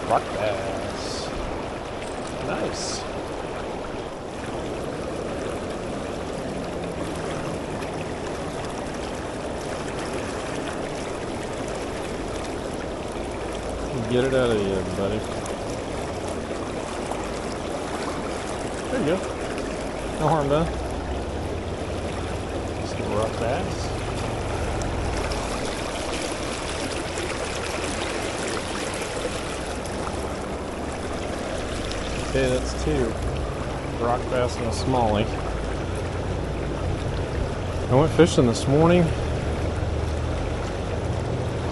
Rock bass. Nice. Get it out of you, buddy. There you go. No harm done. Some rock bass. Okay, that's 2. Rock bass and a smallie. I went fishing this morning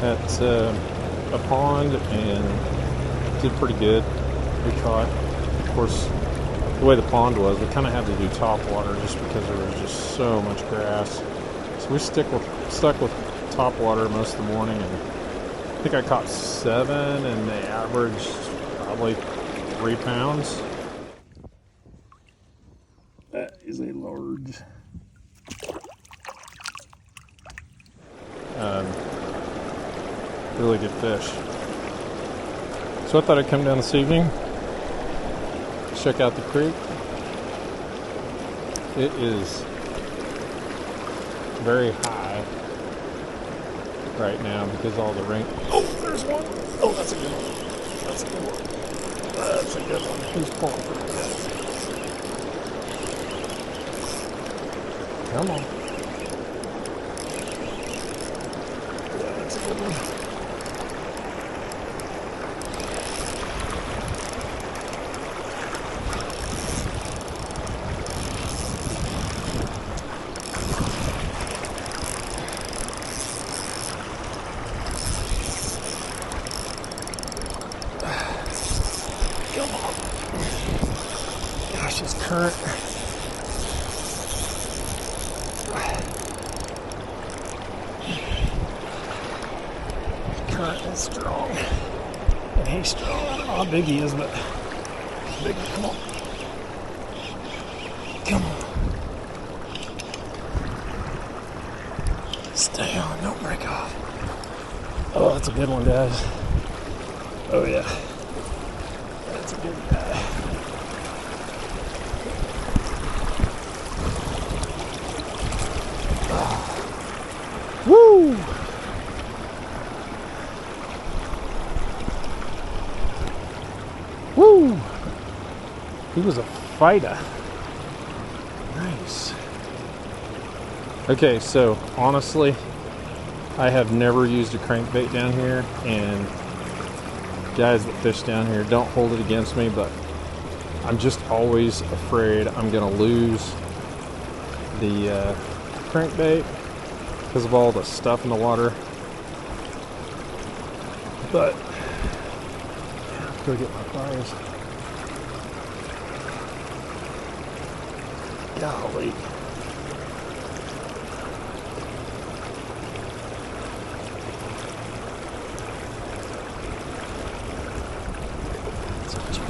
at a pond and did pretty good. We caught, of course, the way the pond was, we kind of had to do top water just because there was just so much grass. So we stuck with top water most of the morning, and I think I caught 7, and they averaged probably 3 pounds. That is a large. Really good fish. So I thought I'd come down this evening, check out the creek. It is very high right now because all the rain. Oh, there's one. Oh, that's a good one. That's a good one. That's a good one. He's pulling pretty good. Come on. Yeah, that's a good one. Come on. Gosh, this current. Current is strong. And he's strong. I don't know how big he is, but he's big. Come on. Come on. Stay on. Don't break off. Oh, that's a good one, guys. Oh, yeah. That's a good guy. Oh. Woo! Woo! He was a fighter. Nice. Okay, so honestly, I have never used a crankbait down here, and guys that fish down here, don't hold it against me, but I'm just always afraid I'm gonna lose the crankbait because of all the stuff in the water. But go get my pliers. Golly.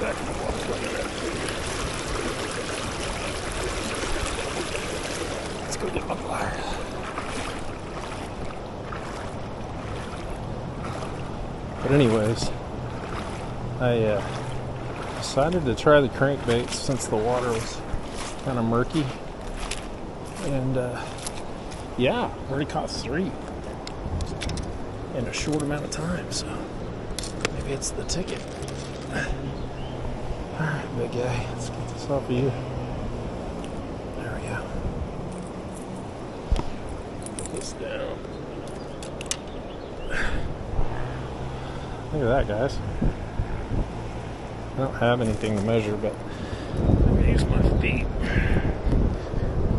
Back in the water. Let's go get my pliers. But anyways, I decided to try the crankbait since the water was kind of murky, and yeah, already caught 3 in a short amount of time, so maybe it's the ticket. Alright, big guy, let's get this off of you. There we go. Put this down. Look at that, guys. I don't have anything to measure, but I'm going to use my feet.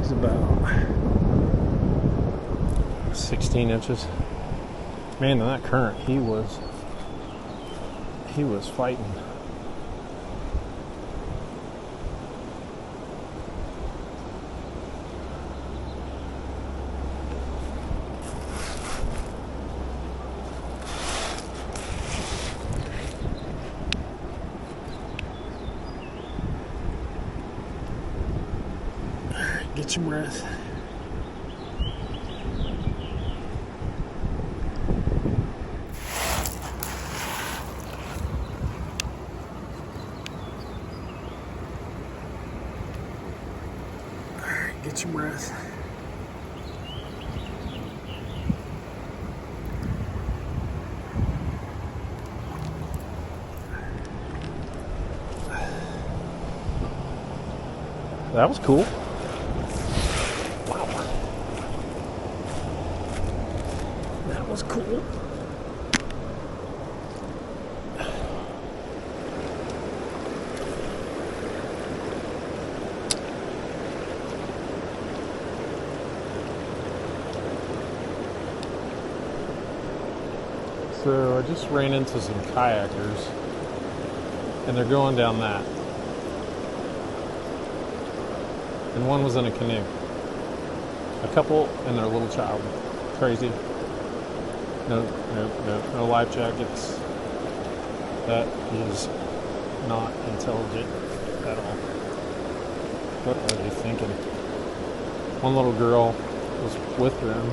It's about 16 inches. Man, in that current, he was fighting. Get your breath. All right, get your breath. That was cool. Wow. That was cool. So I just ran into some kayakers, and they're going down that. And one was in a canoe. A couple and their little child. Crazy. No life jackets. That is not intelligent at all. What are they thinking? One little girl was with them,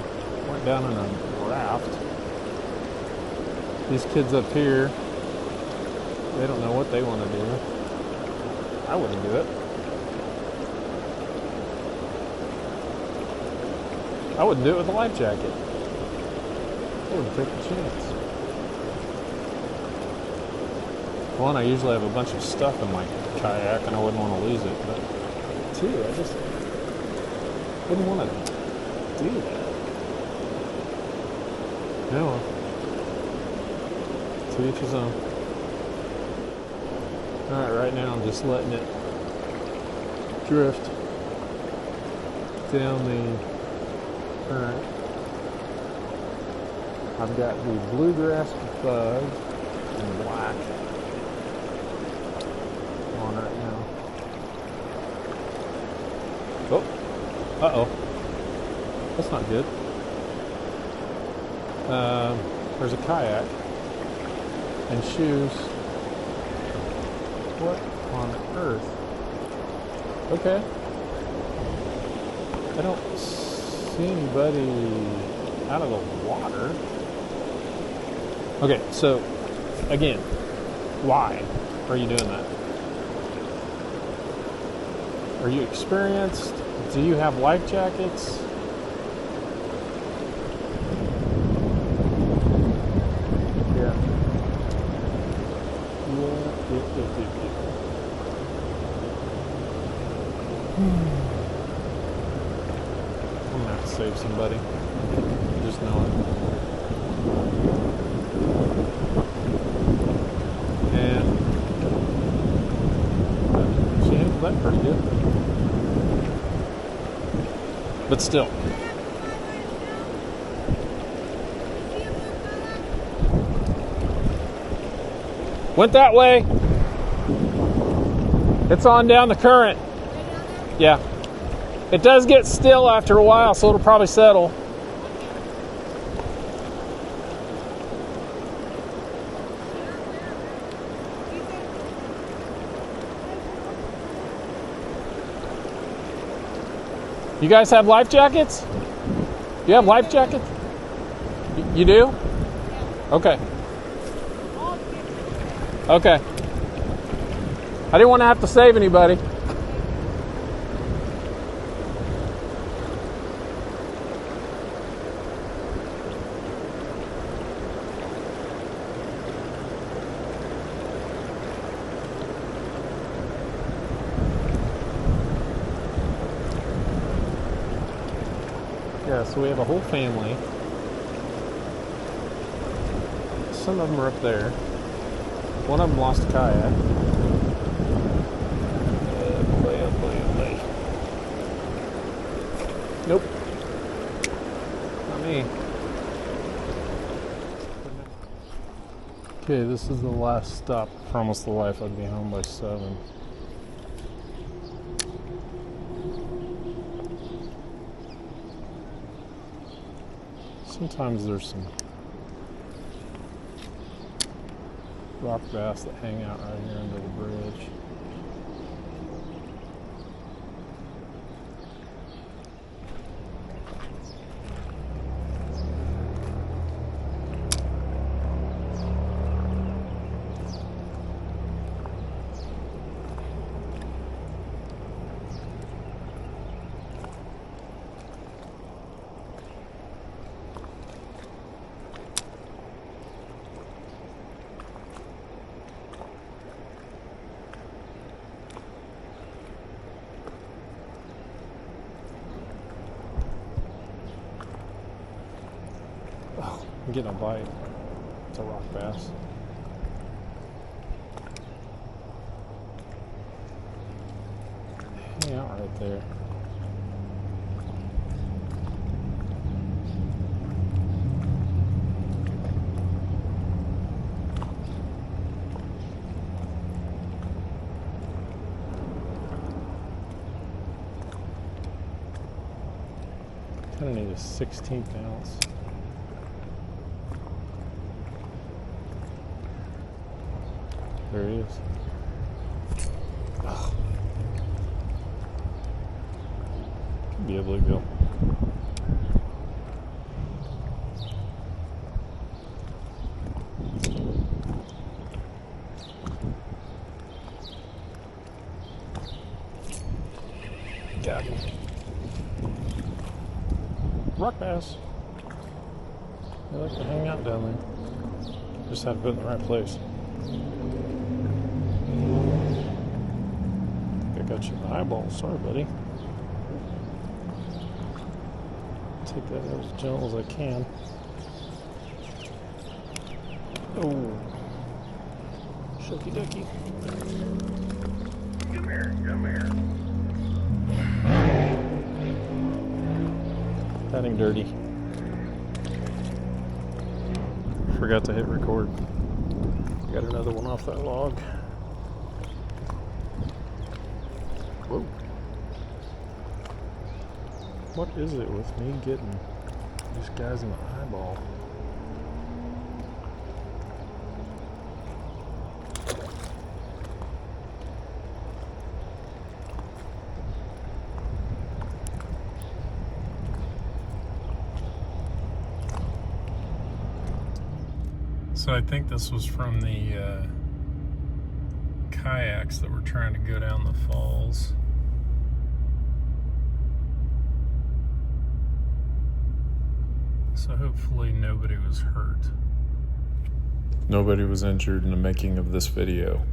went down in a raft. These kids up here, they don't know what they want to do. I wouldn't do it. I wouldn't do it with a life jacket. I wouldn't take a chance. One, I usually have a bunch of stuff in my kayak and I wouldn't want to lose it. But two, I just wouldn't want to do that. No. To each his own. Alright, right now I'm just letting it drift down the current. I've got the bluegrass bug and black on right now. Oh, uh-oh. That's not good. There's a kayak and shoes. What on earth? Okay. I don't see anybody out of the water. Okay, so again, why are you doing that? Are you experienced? Do you have life jackets? Yeah. I'm gonna have to save somebody. I just know it. And she handled that pretty good. But still. Went that way. It's on down the current. Yeah. It does get still after a while, so it'll probably settle. You guys have life jackets? You have life jackets? You do? Okay. Okay. I didn't want to have to save anybody. Yeah, so we have a whole family. Some of them are up there. One of them lost a kayak. Nope. Not me. Okay, this is the last stop. I promised the wife I'd be home by 7. Sometimes there's some rock bass that hang out right here under the bridge. getting a bite. It's a rock bass. Hang out right there. Kind of need a 16th ounce. There he is. Oh. Could be able to go. Got him. Rock bass. They like to hang out down there. Just have to put it in the right place. I got you in the eyeball. Sorry, buddy. Take that as gentle as I can. Oh. Shucky ducky. Come here, come here. Patting dirty. Forgot to hit record. Got another one off that log. Whoa. What is it with me getting these guys in the eyeball? So I think this was from the kayaks that were trying to go down the falls. So hopefully nobody was hurt. Nobody was injured in the making of this video.